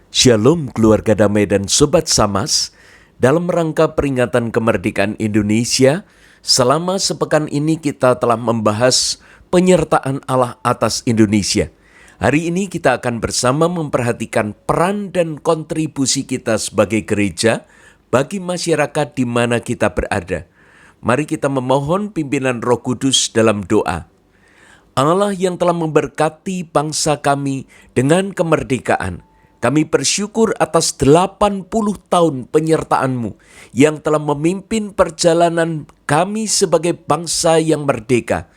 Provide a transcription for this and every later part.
Shalom keluarga damai dan Sobat Samas. Dalam rangka peringatan kemerdekaan Indonesia, selama sepekan ini kita telah membahas penyertaan Allah atas Indonesia. Hari ini kita akan bersama memperhatikan peran dan kontribusi kita sebagai gereja bagi masyarakat di mana kita berada. Mari kita memohon pimpinan Roh Kudus dalam doa. Allah yang telah memberkati bangsa kami dengan kemerdekaan, kami bersyukur atas 80 tahun penyertaan-Mu yang telah memimpin perjalanan kami sebagai bangsa yang merdeka.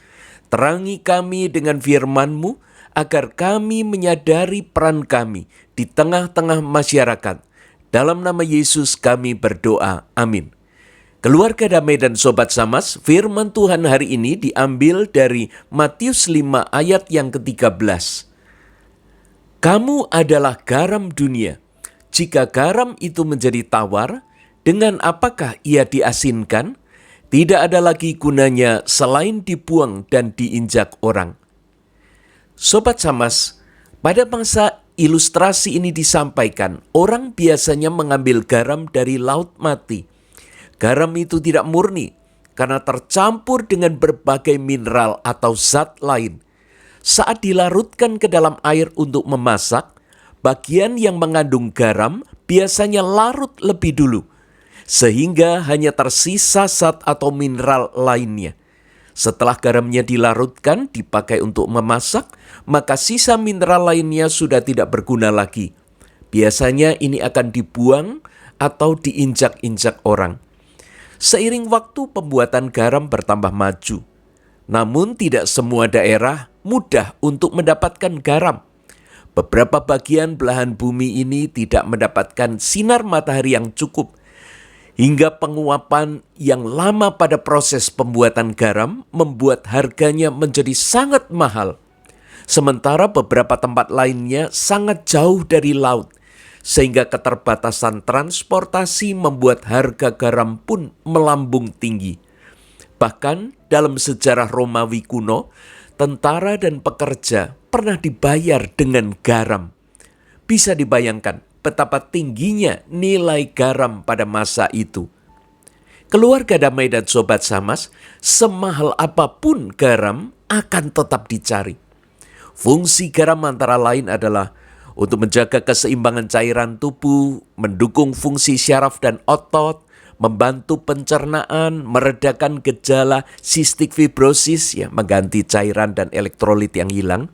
Terangi kami dengan firman-Mu agar kami menyadari peran kami di tengah-tengah masyarakat. Dalam nama Yesus kami berdoa. Amin. Keluarga damai dan Sobat Samas, firman Tuhan hari ini diambil dari Matius 5 ayat yang ke-13. Kamu adalah garam dunia. Jika garam itu menjadi tawar, dengan apakah ia diasinkan? Tidak ada lagi gunanya selain dibuang dan diinjak orang. Sobat Samas, pada masa ilustrasi ini disampaikan, orang biasanya mengambil garam dari laut mati. Garam itu tidak murni karena tercampur dengan berbagai mineral atau zat lain. Saat dilarutkan ke dalam air untuk memasak, bagian yang mengandung garam biasanya larut lebih dulu, sehingga hanya tersisa zat atau mineral lainnya. Setelah garamnya dilarutkan dipakai untuk memasak, maka sisa mineral lainnya sudah tidak berguna lagi. Biasanya ini akan dibuang atau diinjak-injak orang. Seiring waktu pembuatan garam bertambah maju. Namun tidak semua daerah mudah untuk mendapatkan garam. Beberapa bagian belahan bumi ini tidak mendapatkan sinar matahari yang cukup. Hingga penguapan yang lama pada proses pembuatan garam membuat harganya menjadi sangat mahal. Sementara beberapa tempat lainnya sangat jauh dari laut. Sehingga keterbatasan transportasi membuat harga garam pun melambung tinggi. Bahkan dalam sejarah Romawi kuno, tentara dan pekerja pernah dibayar dengan garam. Bisa dibayangkan betapa tingginya nilai garam pada masa itu. Keluarga damai dan Sobat Samas, semahal apapun garam akan tetap dicari. Fungsi garam antara lain adalah untuk menjaga keseimbangan cairan tubuh, mendukung fungsi syaraf dan otot, membantu pencernaan, meredakan gejala sistik fibrosis, mengganti cairan dan elektrolit yang hilang,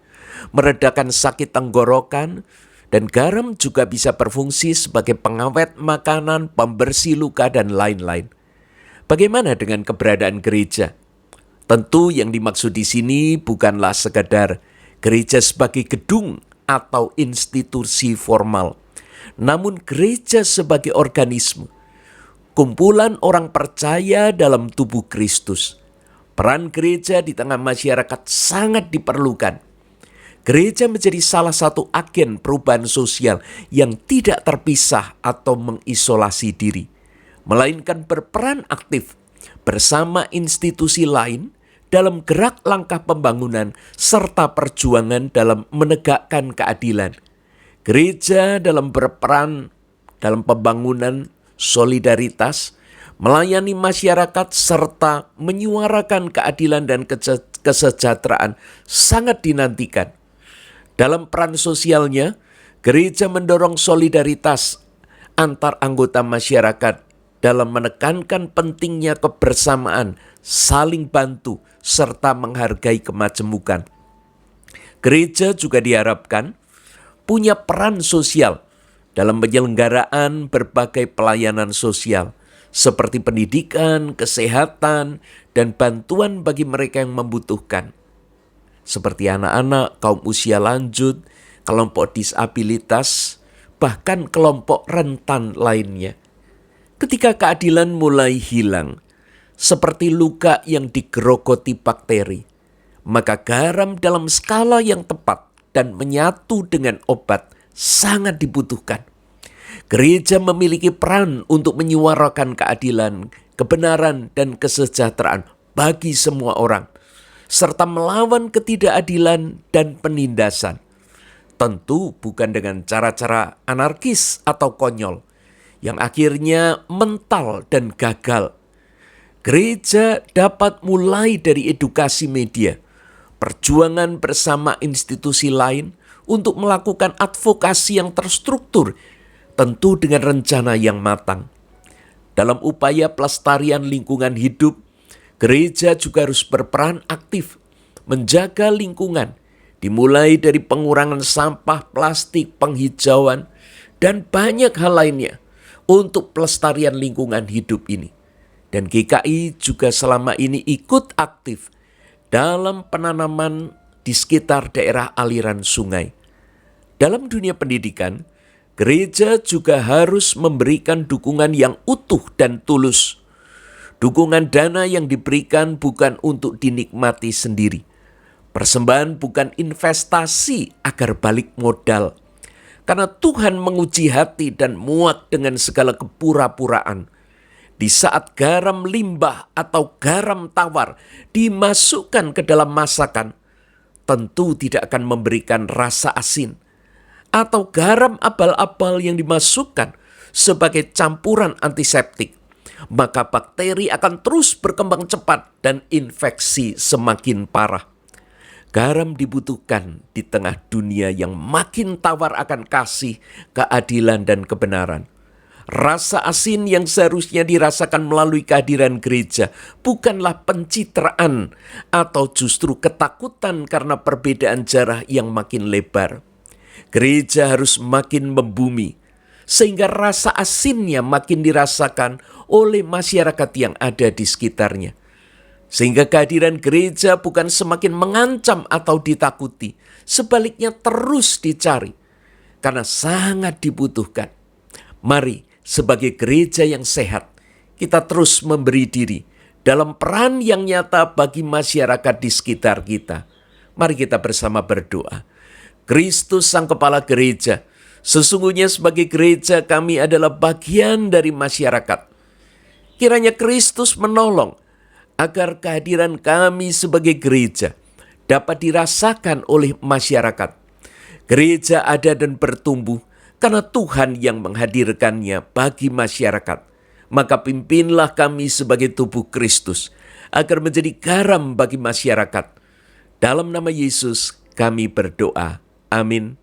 meredakan sakit tenggorokan, dan garam juga bisa berfungsi sebagai pengawet makanan, pembersih luka, dan lain-lain. Bagaimana dengan keberadaan gereja? Tentu yang dimaksud di sini bukanlah sekadar gereja sebagai gedung atau institusi formal, namun gereja sebagai organisme, kumpulan orang percaya dalam tubuh Kristus. Peran gereja di tengah masyarakat sangat diperlukan. Gereja menjadi salah satu agen perubahan sosial yang tidak terpisah atau mengisolasi diri, melainkan berperan aktif bersama institusi lain dalam gerak langkah pembangunan serta perjuangan dalam menegakkan keadilan. Gereja dalam berperan dalam pembangunan solidaritas, melayani masyarakat serta menyuarakan keadilan dan kesejahteraan sangat dinantikan. Dalam peran sosialnya, gereja mendorong solidaritas antar anggota masyarakat dalam menekankan pentingnya kebersamaan, saling bantu, serta menghargai kemajemukan. Gereja juga diharapkan punya peran sosial dalam penyelenggaraan berbagai pelayanan sosial, seperti pendidikan, kesehatan, dan bantuan bagi mereka yang membutuhkan, seperti anak-anak, kaum usia lanjut, kelompok disabilitas, bahkan kelompok rentan lainnya. Ketika keadilan mulai hilang, seperti luka yang digerogoti bakteri, maka garam dalam skala yang tepat dan menyatu dengan obat sangat dibutuhkan. Gereja memiliki peran untuk menyuarakan keadilan, kebenaran, dan kesejahteraan bagi semua orang, serta melawan ketidakadilan dan penindasan. Tentu bukan dengan cara-cara anarkis atau konyol, yang akhirnya mental dan gagal. Gereja dapat mulai dari edukasi media, perjuangan bersama institusi lain untuk melakukan advokasi yang terstruktur, tentu dengan rencana yang matang. Dalam upaya pelestarian lingkungan hidup, gereja juga harus berperan aktif menjaga lingkungan, dimulai dari pengurangan sampah plastik, penghijauan, dan banyak hal lainnya untuk pelestarian lingkungan hidup ini. Dan GKI juga selama ini ikut aktif dalam penanaman di sekitar daerah aliran sungai. Dalam dunia pendidikan, gereja juga harus memberikan dukungan yang utuh dan tulus. Dukungan dana yang diberikan bukan untuk dinikmati sendiri. Persembahan bukan investasi agar balik modal. Karena Tuhan menguji hati dan muak dengan segala kepura-puraan. Di saat garam limbah atau garam tawar dimasukkan ke dalam masakan, tentu tidak akan memberikan rasa asin. Atau garam abal-abal yang dimasukkan sebagai campuran antiseptik, maka bakteri akan terus berkembang cepat dan infeksi semakin parah. Garam dibutuhkan di tengah dunia yang makin tawar akan kasih, keadilan, dan kebenaran. Rasa asin yang seharusnya dirasakan melalui kehadiran gereja bukanlah pencitraan atau justru ketakutan karena perbedaan jarak yang makin lebar. Gereja harus makin membumi, sehingga rasa asinnya makin dirasakan oleh masyarakat yang ada di sekitarnya. Sehingga kehadiran gereja bukan semakin mengancam atau ditakuti, sebaliknya terus dicari, karena sangat dibutuhkan. Mari, sebagai gereja yang sehat, kita terus memberi diri dalam peran yang nyata bagi masyarakat di sekitar kita. Mari kita bersama berdoa. Kristus Sang Kepala Gereja, sesungguhnya sebagai gereja kami adalah bagian dari masyarakat. Kiranya Kristus menolong agar kehadiran kami sebagai gereja dapat dirasakan oleh masyarakat. Gereja ada dan bertumbuh karena Tuhan yang menghadirkannya bagi masyarakat. Maka pimpinlah kami sebagai tubuh Kristus agar menjadi garam bagi masyarakat. Dalam nama Yesus kami berdoa. Amin.